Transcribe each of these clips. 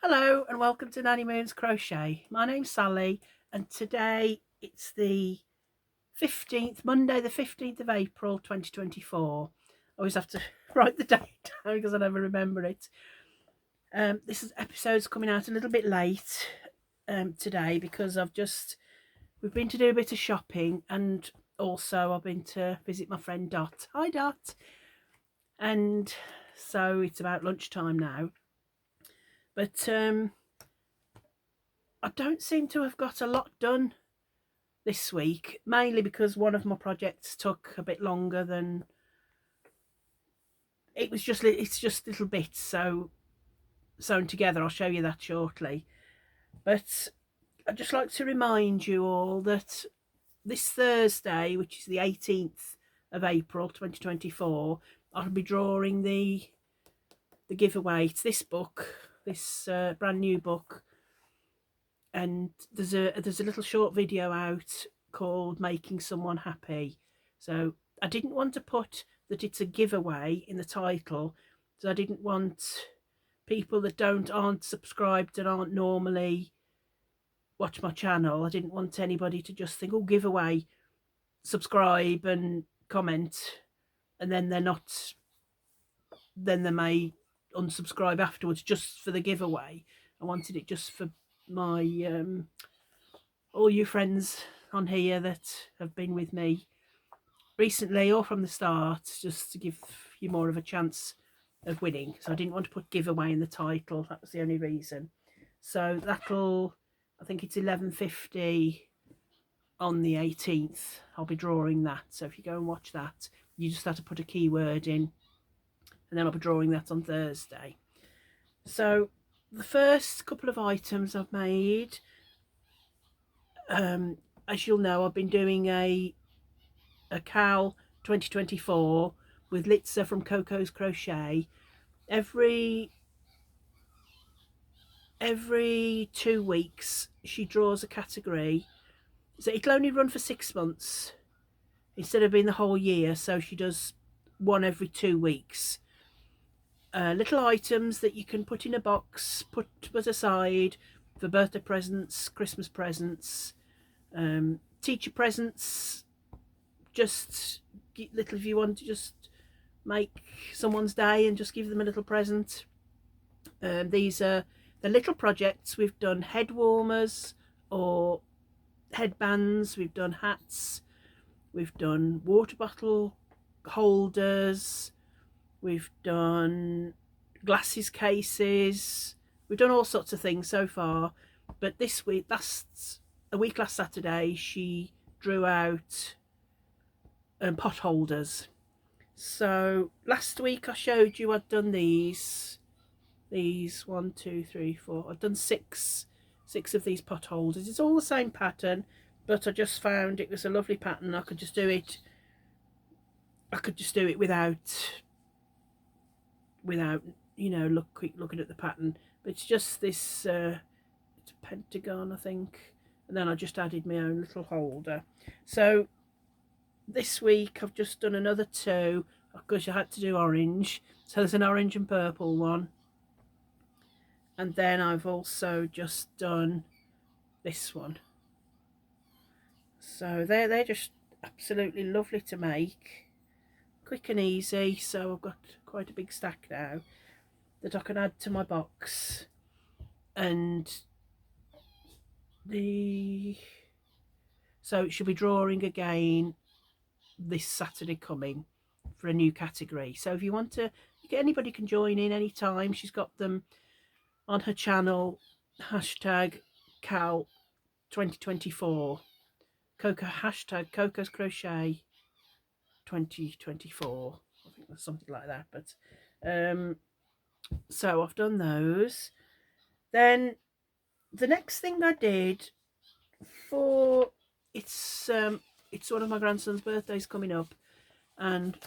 Hello and welcome to Nanny Moon's Crochet. My name's Sally and today it's the 15th, Monday the 15th of April 2024. I always have to write the date down because I never remember it. This episode's coming out a little bit late today because we've been to do a bit of shopping, and also I've been to visit my friend Dot. Hi Dot. And so it's about lunchtime now. But I don't seem to have got a lot done this week, mainly because one of my projects took a bit longer than it's just little bits sewn together. I'll show you that shortly. But I'd just like to remind you all that this Thursday, which is the 18th of April 2024, I'll be drawing the giveaway. It's this book, this brand new book, and there's a little short video out called Making Someone Happy. So I didn't want to put that it's a giveaway in the title, so I didn't want people that aren't subscribed and aren't normally watch my channel. I didn't want anybody to just think, oh, giveaway, subscribe and comment, and then they may unsubscribe afterwards just for the giveaway. I wanted it just for my all you friends on here that have been with me recently or from the start, just to give you more of a chance of winning. So I didn't want to put giveaway in the title. That was the only reason. So I think it's 11:50 on the 18th. I'll be drawing that. So if you go and watch that, you just have to put a keyword in, and then I'll be drawing that on Thursday. So the first couple of items I've made, as you'll know, I've been doing a Cal 2024 with Litza from Coco's Crochet. Every 2 weeks she draws a category, so it'll only run for 6 months instead of being the whole year. So she does one every 2 weeks. Little items that you can put in a box, put aside for birthday presents, Christmas presents, teacher presents. Just little, if you want to just make someone's day and just give them a little present. These are the little projects. We've done head warmers or headbands, we've done hats, we've done water bottle holders, we've done glasses cases, we've done all sorts of things so far. But this week, last Saturday, she drew out pot holders. So last week I showed you I'd done these 1, 2, 3, 4. I've done six of these pot holders. It's all the same pattern, but I just found it was a lovely pattern. I could just do it without looking at the pattern. But it's just this it's a pentagon, I think, and then I just added my own little holder. So this week I've just done another 2 because I had to do orange. So there's an orange and purple one, and then I've also just done this one. So they're just absolutely lovely to make, quick and easy. So I've got quite a big stack now that I can add to my box. And so she'll be drawing again this Saturday coming for a new category. So if you want to, anybody can join in anytime. She's got them on her channel, hashtag Cal 2024, hashtag Coco's Crochet 2024. I think that's something like that. But so I've done those. Then the next thing I did for it's one of my grandson's birthdays coming up, and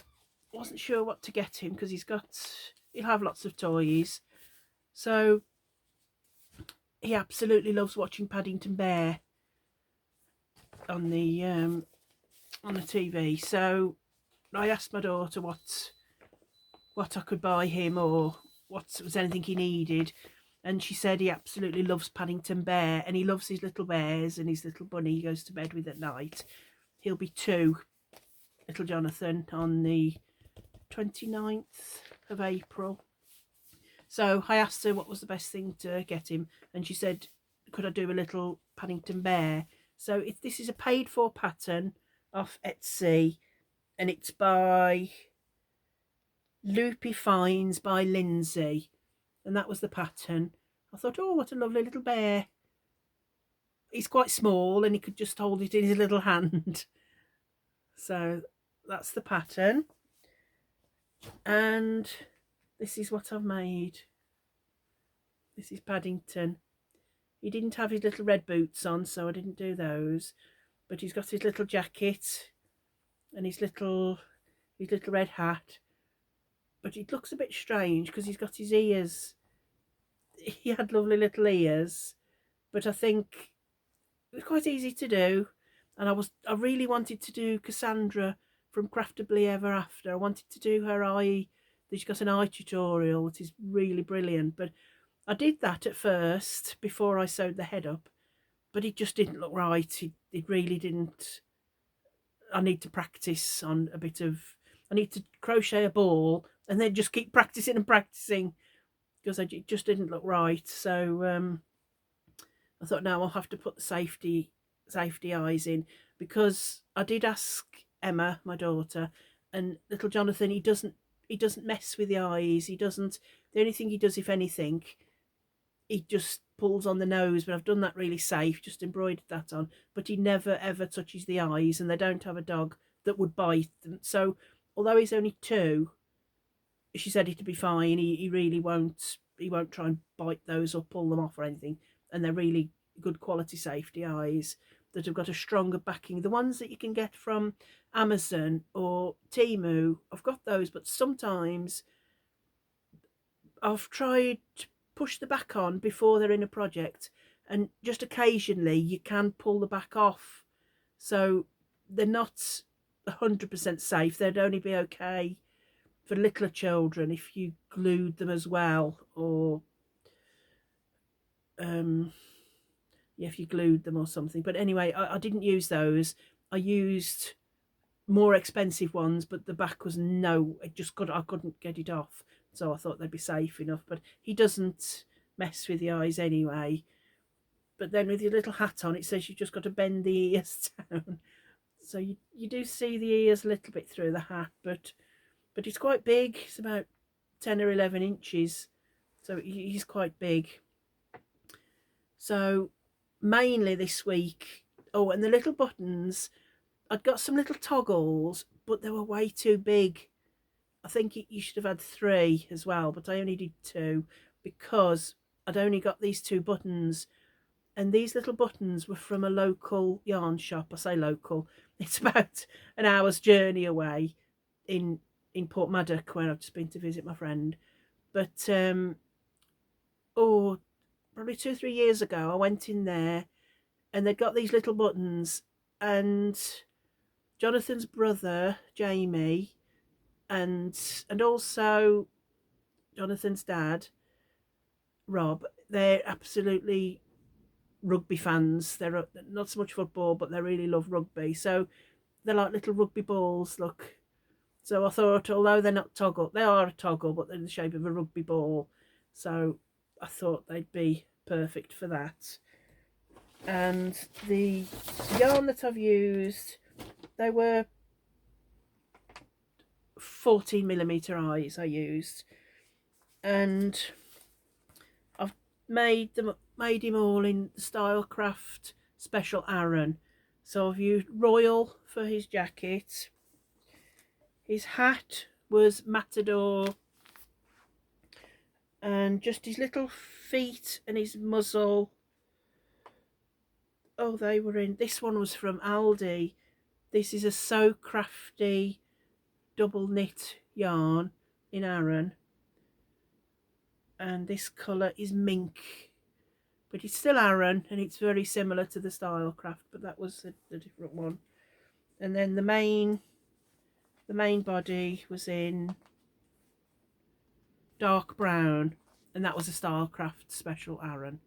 wasn't sure what to get him because he'll have lots of toys. So he absolutely loves watching Paddington Bear on the TV. So I asked my daughter what I could buy him, or what was anything he needed, And she said he absolutely loves Paddington Bear, and he loves his little bears and his little bunny he goes to bed with at night. He'll be 2, little Jonathan, on the 29th of April. So I asked her what was the best thing to get him, and she said, could I do a little Paddington Bear? So this is a paid for pattern off Etsy, and it's by Loopy Finds by Lindsay, and that was the pattern. I thought, oh, what a lovely little bear. He's quite small and he could just hold it in his little hand. So that's the pattern, and this is what I've made. This is Paddington. He didn't have his little red boots on, so I didn't do those, but he's got his little jacket and his little red hat. But it looks a bit strange because he's got his ears. He had lovely little ears, but I think it was quite easy to do. And I really wanted to do Cassandra from Craftably Ever After. I wanted to do her eye. She's got an eye tutorial that is really brilliant. But I did that at first before I sewed the head up, but it just didn't look right. It really didn't. I need to practice on a bit of. I need to crochet a ball and then just keep practicing and practicing, because it just didn't look right. So I thought, no, I'll have to put the safety eyes in, because I did ask Emma, my daughter, and little Jonathan, he doesn't mess with the eyes. He doesn't. The only thing he does, if anything, he just pulls on the nose, but I've done that really safe, just embroidered that on. But he never ever touches the eyes, and they don't have a dog that would bite them. So although he's only 2, she said it'd be fine. He really won't. He won't try and bite those or pull them off or anything. And they're really good quality safety eyes that have got a stronger backing. The ones that you can get from Amazon or Temu, I've got those, but sometimes I've tried to push the back on before they're in a project, and just occasionally you can pull the back off. So they're not 100% safe. They'd only be okay for littler children if you glued them as well, or if you glued them or something. But anyway, I didn't use those. I used more expensive ones, but the back was I couldn't get it off. So I thought they'd be safe enough. But he doesn't mess with the eyes anyway. But then with your little hat on, it says you've just got to bend the ears down. So you do see the ears a little bit through the hat, but it's quite big. It's about 10 or 11 inches. So he's quite big. So mainly this week, oh, and the little buttons, I'd got some little toggles, but they were way too big. I think you should have had 3 as well, but I only did 2 because I'd only got these 2 buttons, and these little buttons were from a local yarn shop. I say local, it's about an hour's journey away in Portmaddock, where I've just been to visit my friend. But probably 2 or 3 years ago, I went in there and they'd got these little buttons, and Jonathan's brother Jamie and also Jonathan's dad Rob, they're absolutely rugby fans. They're not so much football, but they really love rugby. So they're like little rugby balls, look. So I thought, although they're not toggle, they are a toggle, but they're in the shape of a rugby ball. So I thought they'd be perfect for that. And the yarn that I've used, they were 14mm eyes I used, and I've made him all in Stylecraft Special Aran. So I've used Royal for his jacket. His hat was Matador, and just his little feet and his muzzle, oh, they were in, this one was from Aldi. This is a So Crafty double knit yarn in Aran, and this colour is mink, but it's still Aran and it's very similar to the Stylecraft, but that was a different one. And then the main body was in dark brown, and that was a Stylecraft special Aran.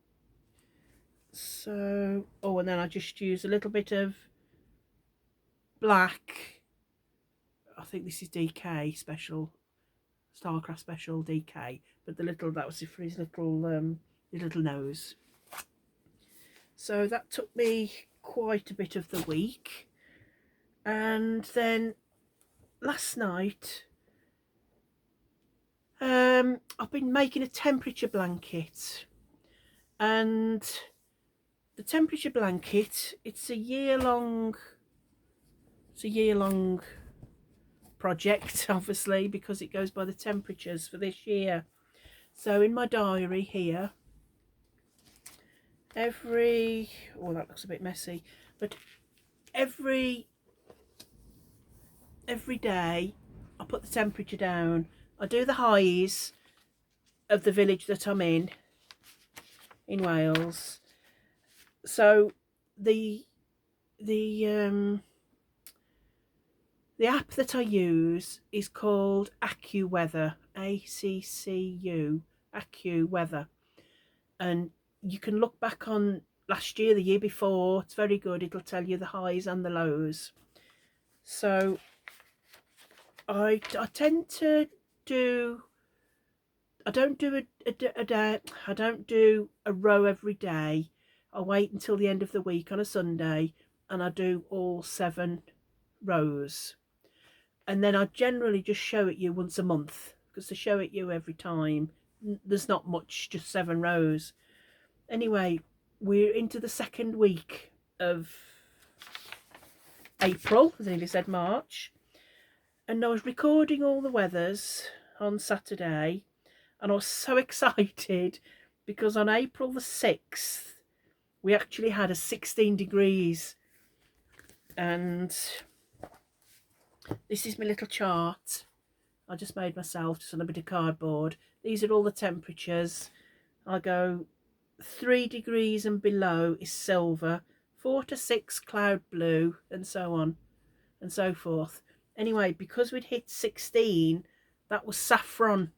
So, oh, and then I just use a little bit of black. I think this is DK special, Starcraft special DK, but the little, that was for his little nose. So that took me quite a bit of the week. And then last night, I've been making a temperature blanket, and the temperature blanket, it's a year long project, obviously, because it goes by the temperatures for this year. So in my diary here, that looks a bit messy, but every day I put the temperature down. I do the highs of the village that I'm in Wales. So the app that I use is called AccuWeather, ACCU, AccuWeather, and you can look back on last year, the year before. It's very good. It'll tell you the highs and the lows. So I tend to do, I don't do a day, I don't do a row every day. I wait until the end of the week on a Sunday and I do all 7 rows. And then I generally just show it you once a month, because to show it you every time, there's not much, just 7 rows. Anyway, we're into the 2nd week of April, as I nearly said March, and I was recording all the weathers on Saturday, and I was so excited because on April the 6th we actually had a 16 degrees, and this is my little chart I just made myself, just on a bit of cardboard. These are all the temperatures. I go 3 degrees and below is silver, 4 to 6 cloud blue, and so on and so forth. Anyway, because we'd hit 16, that was saffron,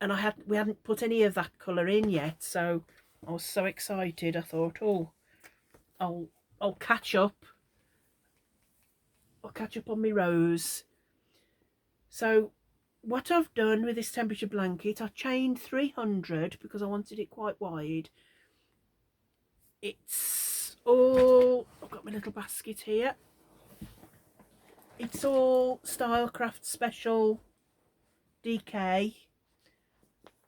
and we hadn't put any of that colour in yet, so I was so excited. I thought, oh, I'll catch up. I'll catch up on my rows. So what I've done with this temperature blanket, I chained 300 because I wanted it quite wide. It's all, I've got my little basket here. It's all Stylecraft special DK.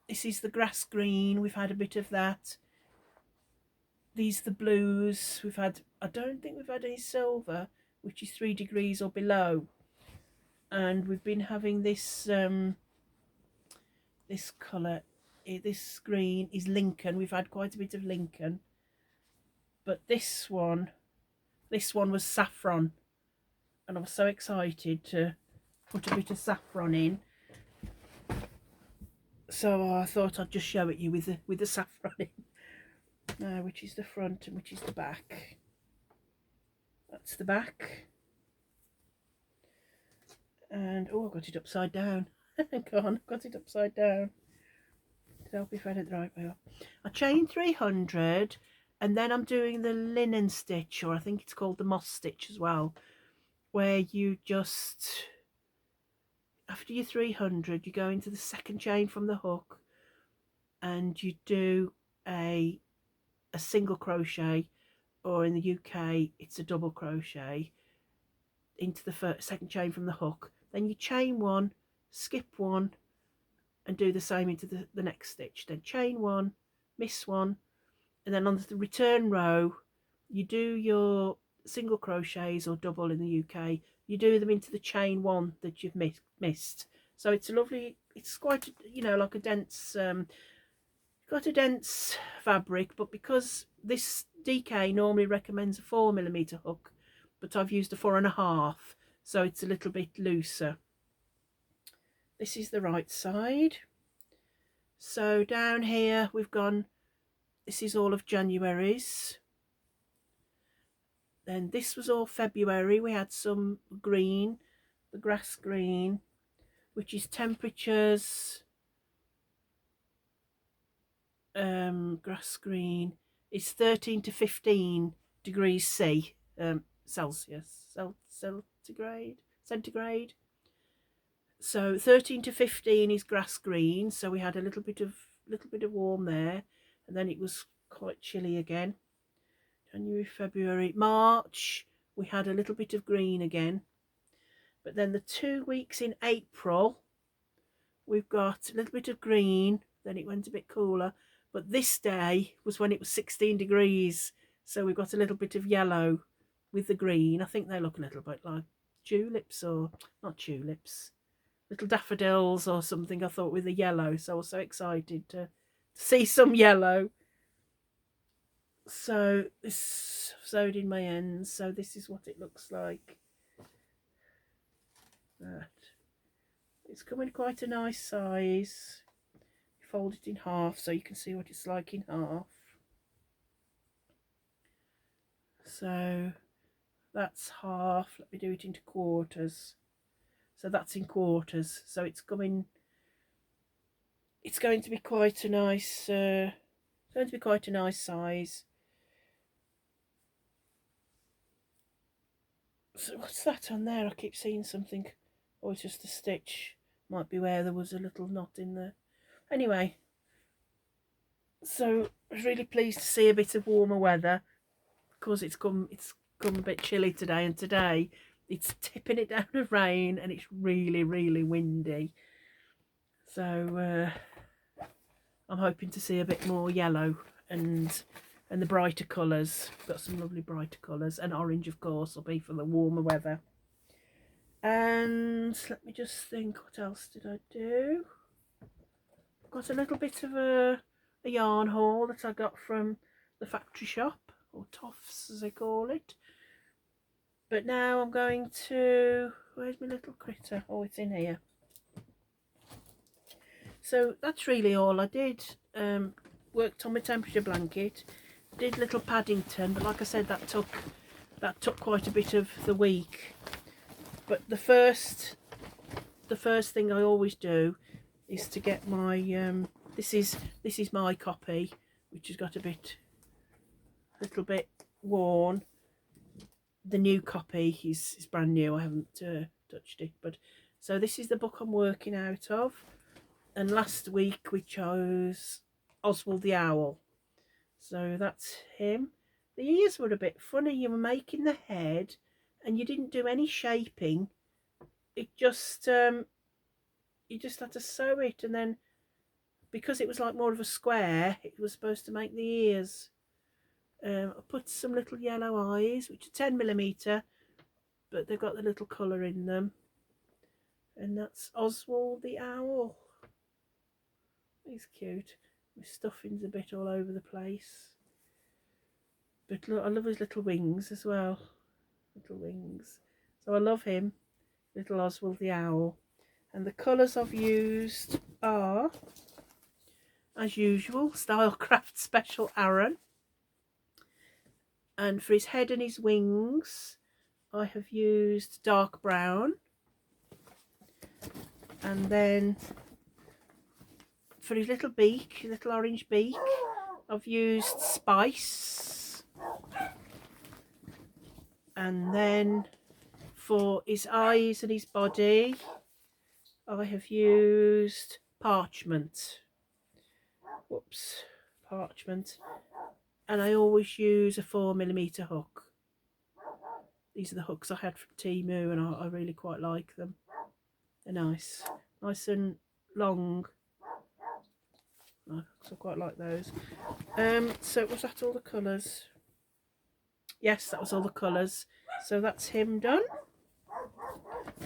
This is the grass green, we've had a bit of that. These are the blues, we've had, I don't think we've had any silver, which is 3 degrees or below. And we've been having this this colour, this green is Lincoln. We've had quite a bit of Lincoln, but this one was saffron, and I was so excited to put a bit of saffron in. So I thought I'd just show it you with the saffron in. Which is the front and which is the back. That's the back. And oh, I got it upside down. Go on, I've got it upside down. To help if I did it the right way up. I chained 300, and then I'm doing the linen stitch, or I think it's called the moss stitch as well, where you just, after your 300, you go into the 2nd chain from the hook and you do a single crochet, or in the UK it's a double crochet into the 2nd chain from the hook. Then you chain 1, skip 1, and do the same into the next stitch. Then chain 1, miss 1, and then on the return row you do your single crochets, or double in the UK, you do them into the chain 1 that you've missed. So it's a lovely, it's quite, you know, like a dense, got a dense fabric, but because this DK normally recommends a 4mm hook, but I've used a 4.5, so it's a little bit looser. This is the right side. So down here we've gone, this is all of January's. Then this was all February. We had some green, the grass green, which is temperatures grass green is 13 to 15 degrees C, Celsius, centigrade. So 13 to 15 is grass green. So we had a little bit of warm there, and then it was quite chilly again. January, February, March, we had a little bit of green again. But then the 2 weeks in April, we've got a little bit of green, then it went a bit cooler. But this day was when it was 16 degrees. So we've got a little bit of yellow with the green. I think they look a little bit like tulips, or not tulips, little daffodils or something, I thought, with the yellow. So I was so excited to see some yellow. So this sewed in my ends. So this is what it looks like. That. It's coming quite a nice size. Fold it in half so you can see what it's like in half. So that's half. Let me do it into quarters. So that's in quarters. So it's going to be quite a nice size. So what's that on there? I keep seeing something. Oh, it's just a stitch. Might be where there was a little knot in there. Anyway, so I was really pleased to see a bit of warmer weather, because it's come a bit chilly today, and today it's tipping it down with rain, and it's really, really windy. So I'm hoping to see a bit more yellow and the brighter colours. Got some lovely brighter colours, and orange of course will be for the warmer weather. And let me just think, what else did I do? I've got a little bit of a yarn haul that I got from the factory shop, or toffs as they call it. But now I'm going to, where's my little critter? Oh, it's in here. So that's really all I did. Worked on my temperature blanket, did little Paddington, but like I said, that took quite a bit of the week. But the first thing I always do is to get my this is my copy, which has got a little bit worn. The new copy is brand new. I haven't touched it, but so this is the book I'm working out of. And last week we chose Oswald the Owl. So that's him. The ears were a bit funny. You were making the head and you didn't do any shaping. It just you just had to sew it, and then because it was like more of a square, it was supposed to make the ears. I put some little yellow eyes, which are 10mm, but they've got the little colour in them. And that's Oswald the Owl. He's cute. My stuffing's a bit all over the place. But look, I love his little wings as well. Little wings. So I love him. Little Oswald the Owl. And the colours I've used are, as usual, Stylecraft Special Aran. And for his head and his wings, I have used dark brown. And then for his little beak, little orange beak, I've used Spice. And then for his eyes and his body, I have used parchment. Whoops, parchment. And I always use a 4mm hook. These are the hooks I had from Temu, and I really quite like them. They're nice and long. So I quite like those. So was that all the colours? Yes, that was all the colours. So that's him done.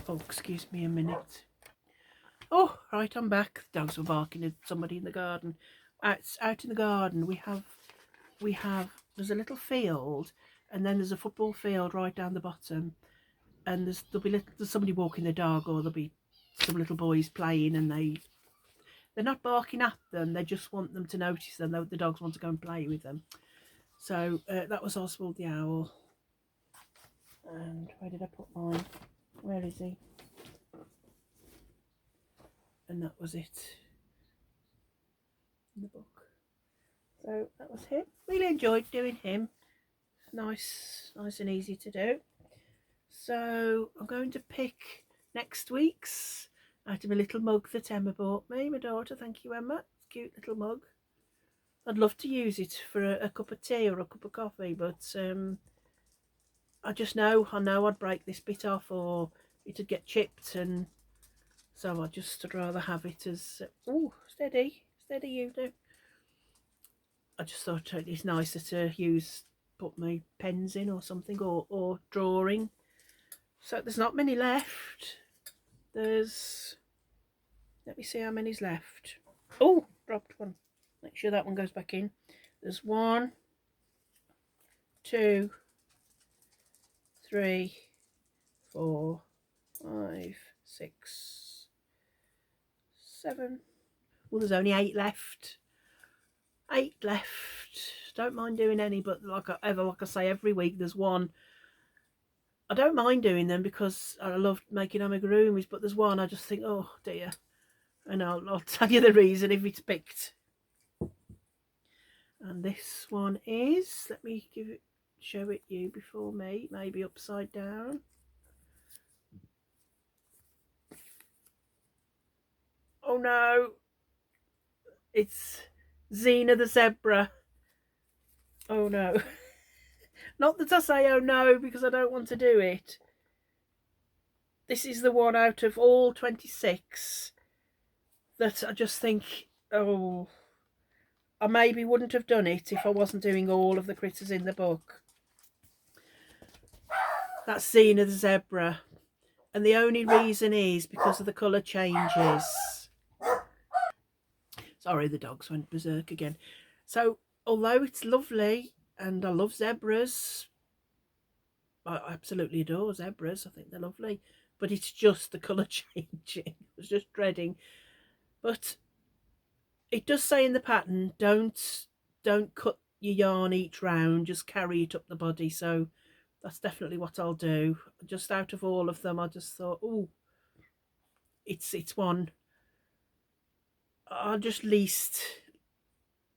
Oh, excuse me a minute. Oh, right, I'm back. The dogs were barking at somebody in the garden. Out in the garden, we have. There's a little field, and then there's a football field right down the bottom, and there's somebody walking the dog, or there'll be some little boys playing, and they're not barking at them. They just want them to notice them. The dogs want to go and play with them. So that was Oswald the Owl. And where did I put mine? Where is he? And that was it in the book. So that was him. Really enjoyed doing him. Nice and easy to do. So I'm going to pick next week's out of a little mug that Emma bought me, my daughter. Thank you, Emma. It's a cute little mug. I'd love to use it for a cup of tea or a cup of coffee, but I know I'd break this bit off or it'd get chipped, and so I'd rather have it as oh, steady you do. I just thought it's nicer to put my pens in or something, or drawing. So there's not many left. Let me see how many's left. Oh, dropped one. Make sure that one goes back in. There's 1, 2, 3, 4, 5, 6, 7. Well, there's only 8 left. 8 left. Don't mind doing any, but like I say, every week there's one. I don't mind doing them because I love making amigurumis, but there's one I just think, oh dear. And I'll tell you the reason if it's picked. And this one is, let me show it you before me, maybe upside down. Oh no, it's Xena the zebra. Oh no. Not that I say oh no because I don't want to do it. This is the one out of all 26 that I just think, oh, I maybe wouldn't have done it if I wasn't doing all of the critters in the book. That's Xena the zebra. And the only reason is because of the colour changes. Sorry, the dogs went berserk again. So, although it's lovely and I love zebras, I absolutely adore zebras, I think they're lovely, but it's just the colour changing. I was just dreading. But it does say in the pattern, don't cut your yarn each round, just carry it up the body. So that's definitely what I'll do. Just out of all of them, I just thought, oh, it's one I'll just least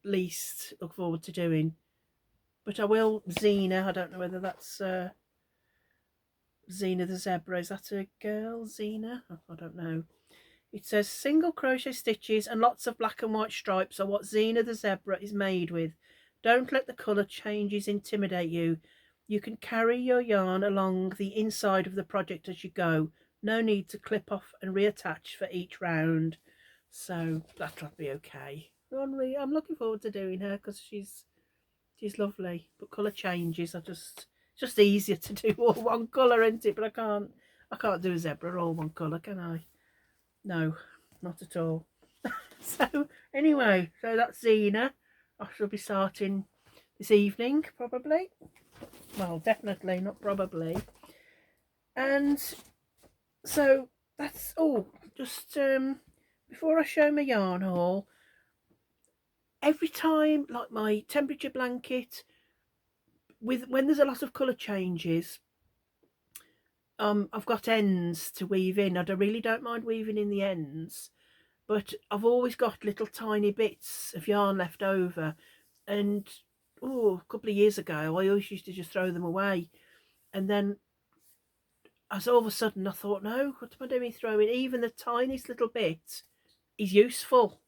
look forward to doing. But I will Xena. I don't know whether that's Xena the zebra. Is that a girl, Xena? I don't know. It says single crochet stitches and lots of black and white stripes are what Xena the zebra is made with. Don't let the colour changes intimidate you. You can carry your yarn along the inside of the project as you go. No need to clip off and reattach for each round. So that'll be okay. I'm looking forward to doing her because she's lovely. But colour changes are just easier to do all one colour, isn't it? But I can't do a zebra all one colour, can I? No, not at all. So anyway, so that's Xena. I shall be starting this evening, probably. Well, definitely, not probably. And so that's all. Just before I show my yarn haul, every time, like my temperature blanket, when there's a lot of colour changes, I've got ends to weave in. I really don't mind weaving in the ends, but I've always got little tiny bits of yarn left over, and a couple of years ago I always used to just throw them away, and then as all of a sudden I thought, no, what am I doing throwing even the tiniest little bit is useful,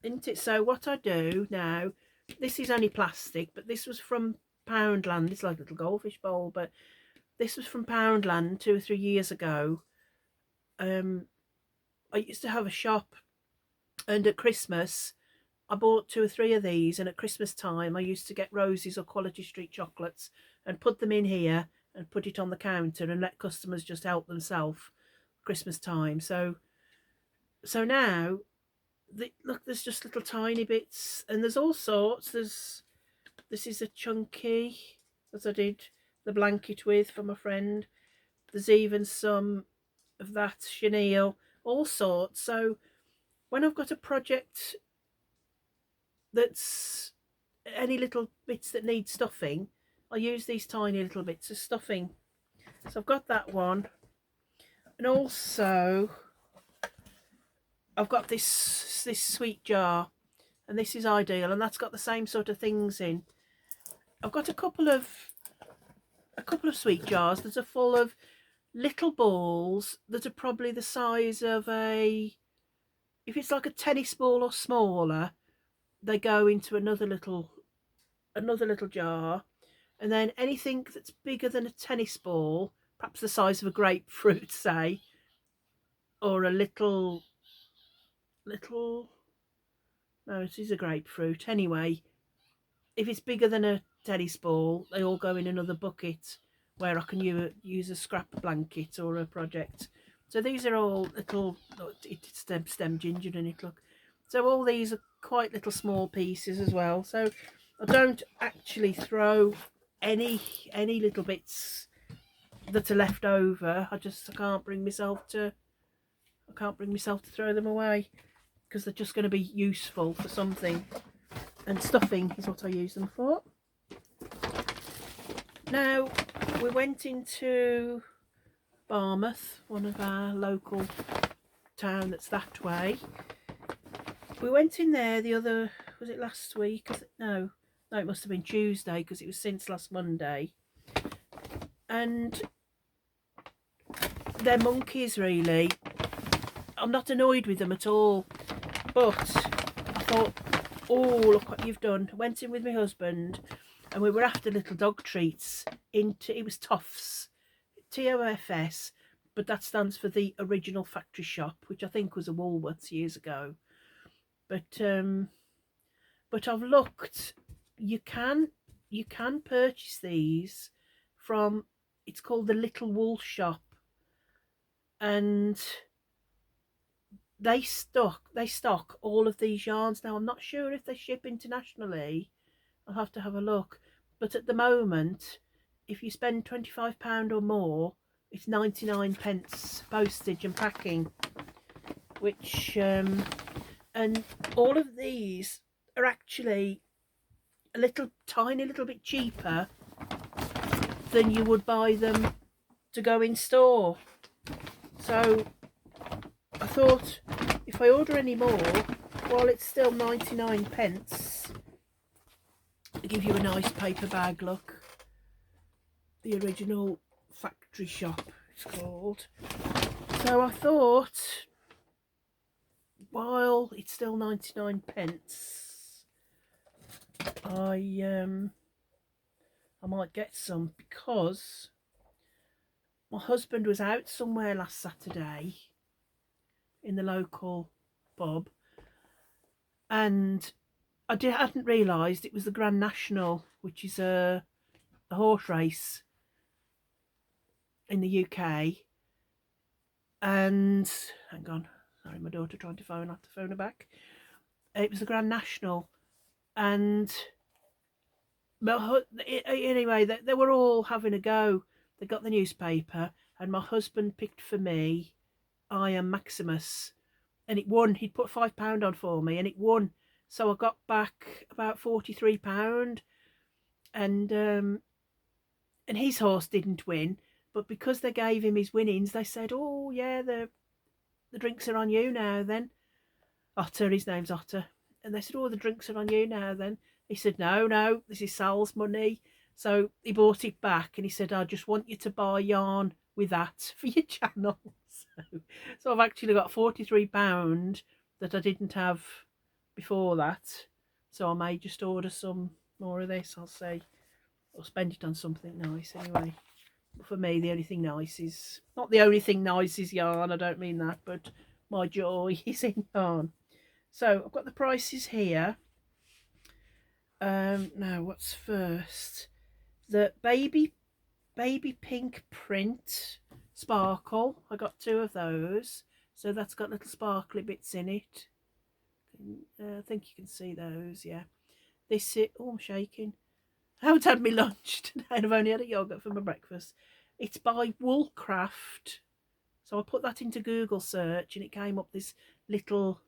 isn't it? So what I do now, this is only plastic, but this was from Poundland. It's like a little goldfish bowl, but this was from Poundland 2 or 3 years ago. I used to have a shop, and at Christmas I bought 2 or 3 of these, and at Christmas time I used to get Rosie's or Quality Street chocolates and put them in here and put it on the counter and let customers just help themselves Christmas time. So now look, there's just little tiny bits, and there's all sorts. This is a chunky that I did the blanket with for my friend. There's even some of that chenille, all sorts. So when I've got a project that's any little bits that need stuffing, I'll use these tiny little bits of stuffing. So I've got that one, and also I've got this sweet jar, and this is ideal, and that's got the same sort of things in. I've got a couple of sweet jars that are full of little balls that are probably the size of if it's like a tennis ball or smaller, they go into another little jar. And then anything that's bigger than a tennis ball, perhaps the size of a grapefruit, say, or a little, no, it is a grapefruit. Anyway, if it's bigger than a tennis ball, they all go in another bucket where I can use a scrap blanket or a project. So these are all little, it's stem ginger in it, look. So all these are quite little small pieces as well. So I don't actually throw any little bits that are left over. I can't bring myself to throw them away, because they're just going to be useful for something. And stuffing is what I use them for. Now, we went into Barmouth, one of our local town that's that way. We went in there was it last week? No, it must have been Tuesday, because it was since last Monday. And they're monkeys, really. I'm not annoyed with them at all, but I thought, oh, look what you've done. I went in with my husband, and we were after little dog treats. It was Toffs, TOFS, but that stands for the original factory shop, which I think was a Woolworths years ago. But I've looked. You can purchase these from. It's called the Little Wool Shop, and they stock all of these yarns. Now, I'm not sure if they ship internationally. I'll have to have a look. But at the moment, if you spend £25 or more, it's 99p postage and packing. Which and all of these are actually a tiny little bit cheaper than you would buy them to go in store. So I thought, if I order any more, while it's still 99p, to give you a nice paper bag look. The original factory shop, it's called. So I thought, while it's still 99p, I might get some, because my husband was out somewhere last Saturday in the local pub, and I hadn't realised it was the Grand National, which is a horse race in the UK. And hang on, sorry, my daughter trying to phone. I have to phone her back. It was the Grand National, and anyway, they were all having a go. They got the newspaper, and my husband picked for me I Am Maximus, and it won. He'd put £5 on for me, and it won. So I got back about £43, and his horse didn't win, but because they gave him his winnings, they said, "Oh yeah, the drinks are on you now." Then Otter, his name's Otter, and they said, "Oh, the drinks are on you now." Then he said, "No, this is Sal's money." So he bought it back, and he said, "I just want you to buy yarn with that for your channel." So I've actually got £43 that I didn't have before that. So I may just order some more of this, I'll say, or spend it on something nice anyway. But for me, the only thing nice is, not the only thing nice is yarn, I don't mean that, but my joy is in yarn. So I've got the prices here. Now what's first? The baby pink print sparkle. I got 2 of those, so that's got little sparkly bits in it. I think you can see those. Yeah, this is, oh, I'm shaking. I haven't had my lunch today, and I've only had a yogurt for my breakfast. It's by Woolcraft, so I put that into Google search, and it came up this little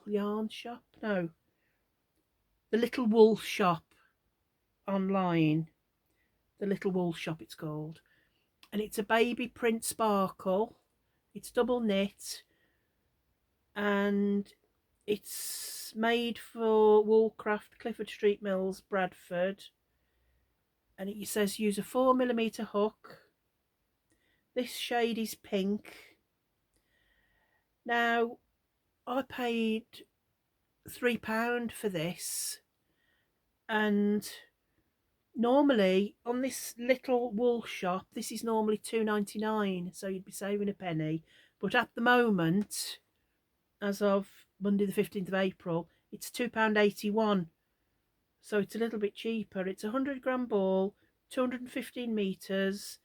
yarn shop. No, the Little Wool Shop online. The Little Wool Shop, it's called, and it's a baby print sparkle. It's double knit, and It's made for Woolcraft, Clifford Street Mills, Bradford. And it says use a 4mm hook. This shade is pink. Now, I paid £3 for this, and normally on this little wool shop this is normally £2.99, so you'd be saving a penny. But at the moment, as of Monday the 15th of April, it's £2.81, so it's a little bit cheaper. It's a 100-gram ball, 215 meters,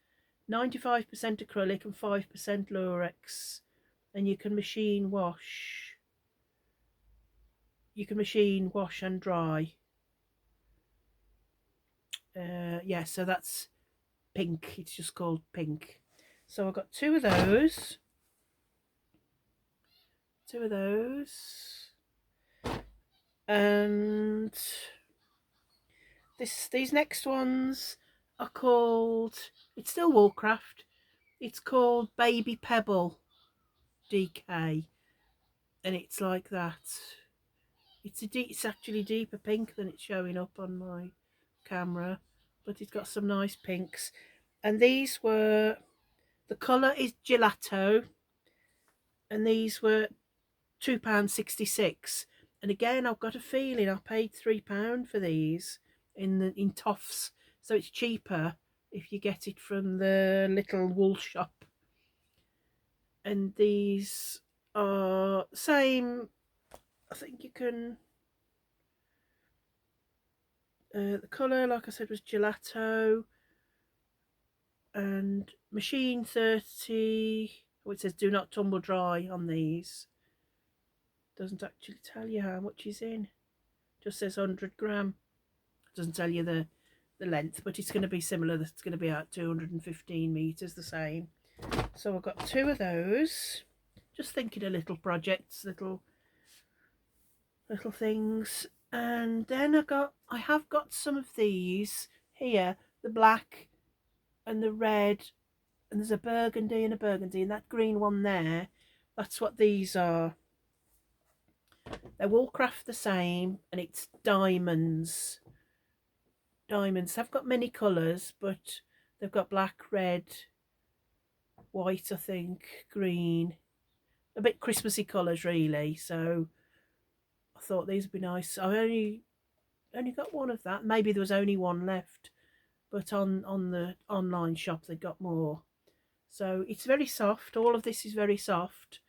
95% acrylic and 5% lurex, and you can machine wash. You can machine wash and dry. Yeah, so that's pink. It's just called pink. So I've got two of those. And these next ones are called, it's still Woolcraft. It's called Baby Pebble DK, and it's like that. It's actually deeper pink than it's showing up on my camera, but it's got some nice pinks. And these were, the colour is gelato, and these were £2.66. And again, I've got a feeling I paid £3 for these in Toffs, so it's cheaper if you get it from the little wool shop. And these are same. I think you can. The colour, like I said, was gelato, and machine 30. Oh, it says do not tumble dry on these. Doesn't actually tell you how much is in. Just says 100-gram. Doesn't tell you the length, but it's going to be similar. It's going to be at 215 meters, the same. So I've got two of those. Just thinking of little projects, little things. And then I have got some of these here, the black and the red, and there's a burgundy and that green one there. That's what these are. They're Woolcraft the same, and it's diamonds. They've got many colours, but they've got black, red, white, I think, green, a bit Christmassy colours really. So I thought these would be nice. I only got one of that. Maybe there was only one left, but on the online shop they got more. So it's very soft. All of this is very soft.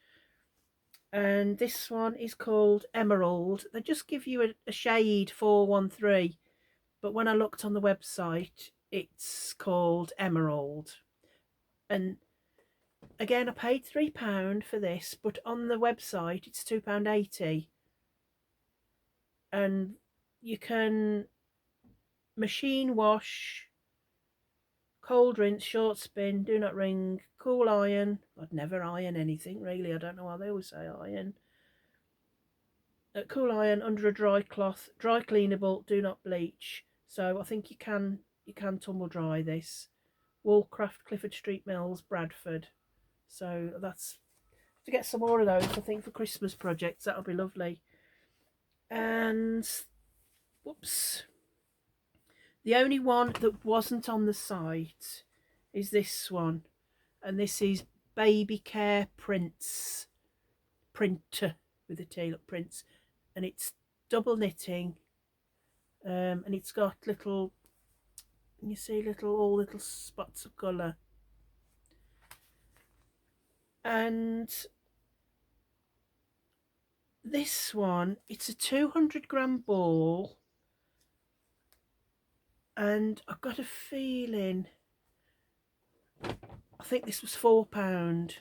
And this one is called Emerald. They just give you a shade 413, but when I looked on the website, it's called Emerald. And again, I paid £3 for this, but on the website it's £2.80. And you can machine wash, cold rinse, short spin, do not wring, cool iron. I'd never iron anything really. I don't know why they always say iron. Cool iron under a dry cloth, dry cleanable, do not bleach. So I think you can tumble dry this. Woolcraft, Clifford Street Mills, Bradford. So that's to get some more of those. I think for Christmas projects that'll be lovely. And whoops, the only one that wasn't on the site is this one, and this is Baby Care Printer with a T, look, Prince, and it's double knitting, and it's got little, you see, all little spots of colour. And this one, it's a 200-gram ball, and I've got a feeling, I think this was £4.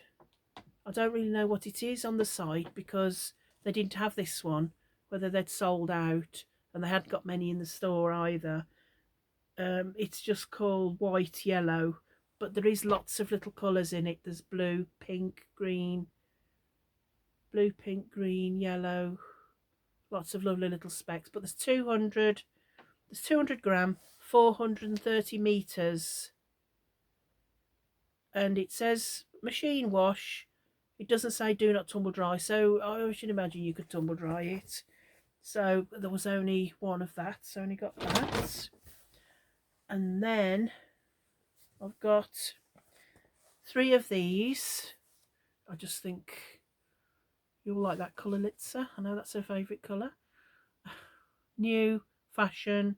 I don't really know what it is on the site because they didn't have this one, whether they'd sold out, and they hadn't got many in the store either. It's just called white yellow, but there is lots of little colours in it. There's blue, pink, green, yellow, lots of lovely little specks. But there's 200 gram, 430 meters, and it says machine wash, It doesn't say do not tumble dry, so I should imagine you could tumble dry it. So there was only one of that, so I only got that. And then I've got 3 of these. I just think you'll like that colour, Litza. I know that's her favourite colour. New Fashion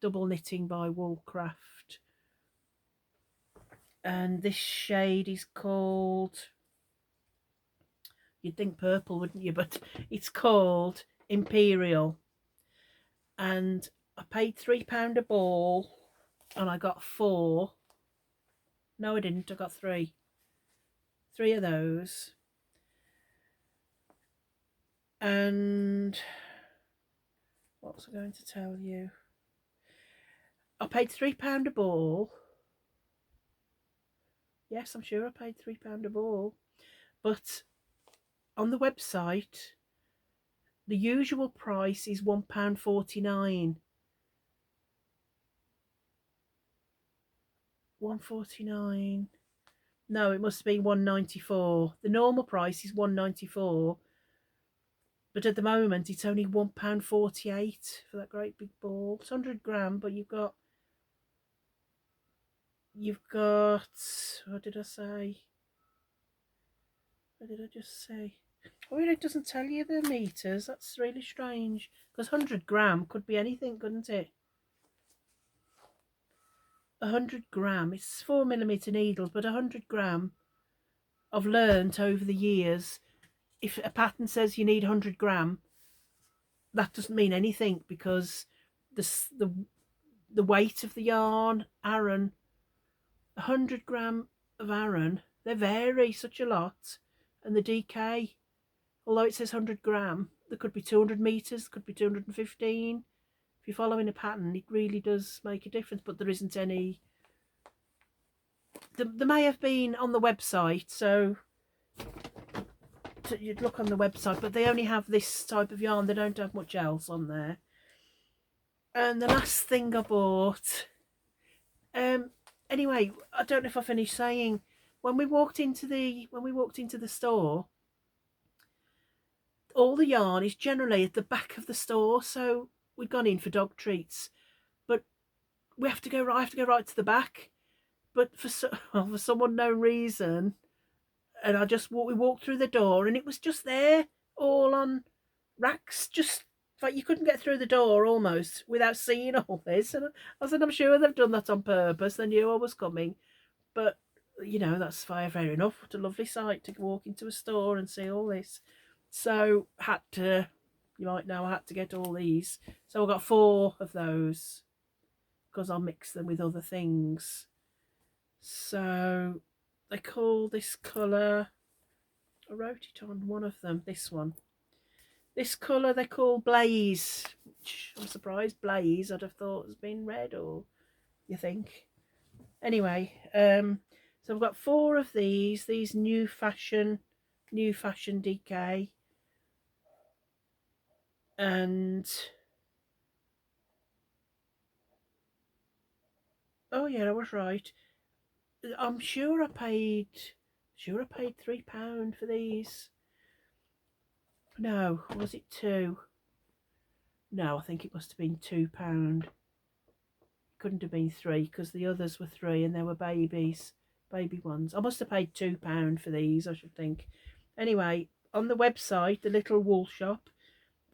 Double Knitting by Woolcraft. And this shade is called, you'd think purple, wouldn't you? But it's called Imperial. And I paid £3 a ball and I got 4. No, I didn't. I got 3. 3 of those. And what was I going to tell you? I paid £3 a ball. Yes, I'm sure I paid £3 a ball. But on the website, the usual price is £1.49. £1.49. No, it must be £1.94. The normal price is £1.94. But at the moment, it's only £1.48 for that great big ball. It's 100 gram, but you've got, what did I say? What did I just say? Oh, it doesn't tell you the meters. That's really strange. Because 100 gram could be anything, couldn't it? 100 gram, it's 4mm needles, but 100 gram, I've learnt over the years, if a pattern says you need 100 gram, that doesn't mean anything, because the weight of the yarn, Aran, 100 gram of Aran, they vary such a lot, and the DK, although it says 100 gram, there could be 200 meters, could be 215. If you're following a pattern, it really does make a difference, but there isn't any. There may have been on the website, so you'd look on the website, but they only have this type of yarn. They don't have much else on there. And the last thing I bought, anyway, I don't know if I finished saying, when we walked into the store, all the yarn is generally at the back of the store. So we'd gone in for dog treats, but I have to go right to the back. But for some unknown reason, and we walked through the door, and it was just there, all on racks, just like you couldn't get through the door almost without seeing all this. And I said, I'm sure they've done that on purpose. They knew I was coming, but that's fair enough. What a lovely sight to walk into a store and see all this. So you might know, I had to get all these. So I got 4 of those because I'll mix them with other things. So they call this colour, I wrote it on one of them, this one. This colour they call Blaze, which I'm surprised Blaze I'd have thought has been red, or you think. Anyway, so I've got 4 of these new fashion DK. And oh yeah, I was right. I'm sure I paid £3 for these. No, was it 2? No, I think it must have been £2. Couldn't have been 3 because the others were 3 and they were baby ones. I must have paid £2 for these, I should think. Anyway, on the website, the little wool shop,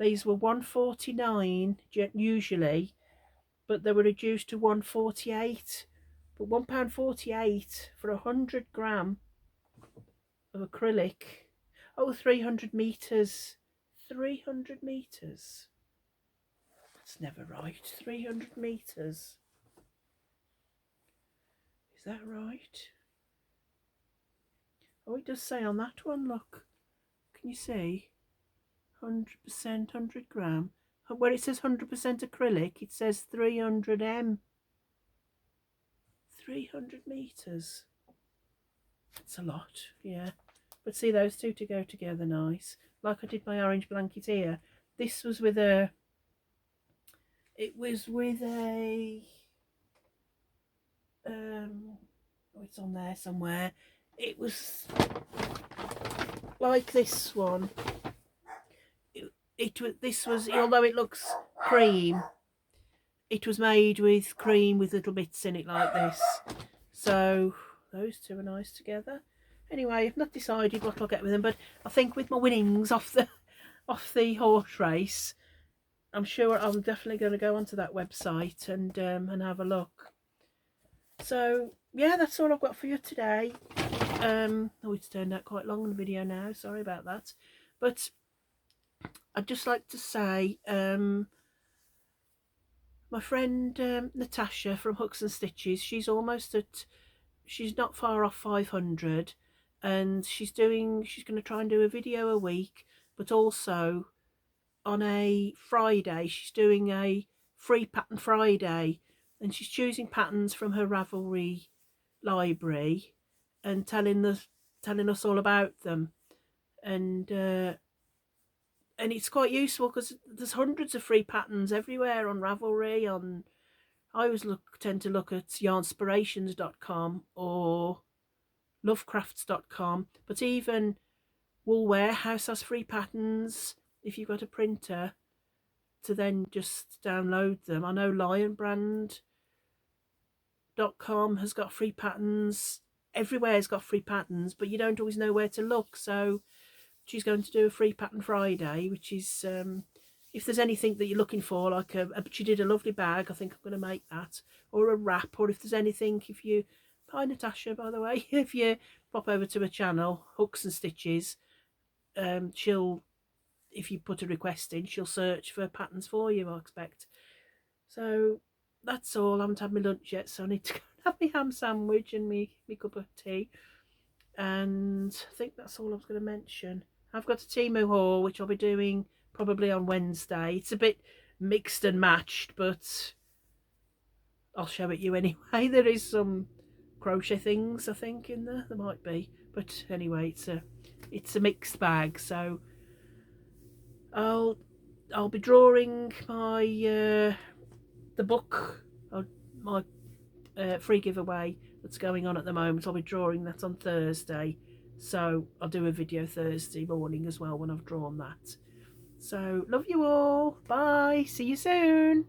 these were £1.49 usually, but they were reduced to £1.48. But £1.48 for 100 gram of acrylic. Oh, 300 meters. 300 meters. That's never right. 300 meters. Is that right? Oh, it does say on that one, look. Can you see? 100%, 100 gram. Where it says 100% acrylic, it says 300 300 meters. That's a lot, yeah. But see, those two to go together nice. Like I did my orange blanket here. This was with a... It was with a... Oh, it's on there somewhere. It was like this one. This was, although it looks cream, it was made with cream with little bits in it like this. So those two are nice together. Anyway, I've not decided what I'll get with them, but I think with my winnings off the horse race, I'm sure I'm definitely going to go onto that website and have a look. So yeah, that's all I've got for you today. Oh, it's turned out quite long in the video now. Sorry about that, but I'd just like to say, my friend Natasha from Hooks and Stitches, she's not far off 500, and she's going to try and do a video a week, but also on a Friday she's doing a free pattern Friday, and she's choosing patterns from her Ravelry library and telling us all about them, and it's quite useful because there's hundreds of free patterns everywhere on Ravelry. I always tend to look at yarnspirations.com or lovecrafts.com, but even Wool Warehouse has free patterns if you've got a printer to then just download them. I know lionbrand.com has got free patterns. Everywhere's got free patterns, but you don't always know where to look. So she's going to do a free pattern Friday, which is if there's anything that you're looking for, like she did a lovely bag, I think I'm going to make that, or a wrap, or if there's anything, if you, hi Natasha by the way, if you pop over to her channel, Hooks and Stitches, she'll, if you put a request in, she'll search for patterns for you, I expect. So that's all. I haven't had my lunch yet, so I need to go and have my ham sandwich and my cup of tea, and I think that's all I was going to mention. I've got a Temu haul which I'll be doing probably on Wednesday. It's a bit mixed and matched, but I'll show it you anyway. There is some crochet things I think in there. There might be, but anyway, it's a mixed bag. So I'll be drawing my the book, my free giveaway that's going on at the moment. I'll be drawing that on Thursday, so I'll do a video Thursday morning as well when I've drawn that. So love you all, bye, see you soon.